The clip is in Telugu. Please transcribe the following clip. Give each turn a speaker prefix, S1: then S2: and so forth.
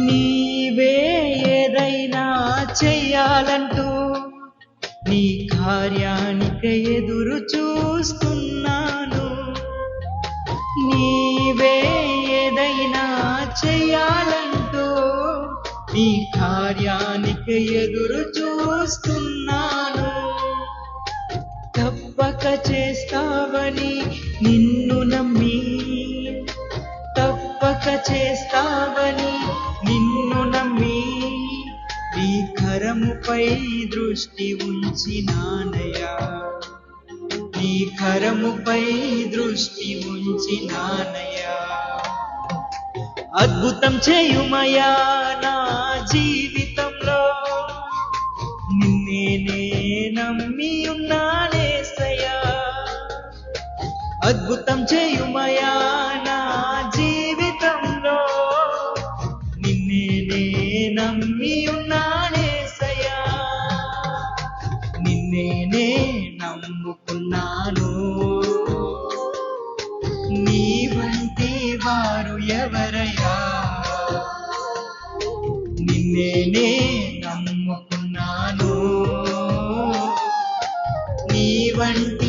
S1: నీవే ఏదైనా చెయ్యాలంటూ నీ కార్యానికి ఎదురు చూస్తున్నాను. నీవే ఏదైనా చెయ్యాలంటూ నీ కార్యానికి ఎదురు చూస్తున్నాను. తప్పక చేస్తావని నిన్ను నమ్మి, తప్పక చేస్తావని నిన్ను నమ్మి నీ కరముపై దృష్టి ఉంచినానయ్యా, నీ కరముపై దృష్టి ఉంచినానయ్యా. అద్భుతం చేయుమయ్యా నా జీవితంలో, నిన్నే నమ్మి ఉన్నానేసయ్యా. అద్భుతం చేయుమయ్యా నా జీవితంలో, నిన్నే నమ్మి ఉన్నానేసయ్యా. నిన్నే నమ్ముకున్నాను, నీ వంటి వారు ఎవరయ్యా. నిన్నే నమ్ముకున్నాను, నీ వంటి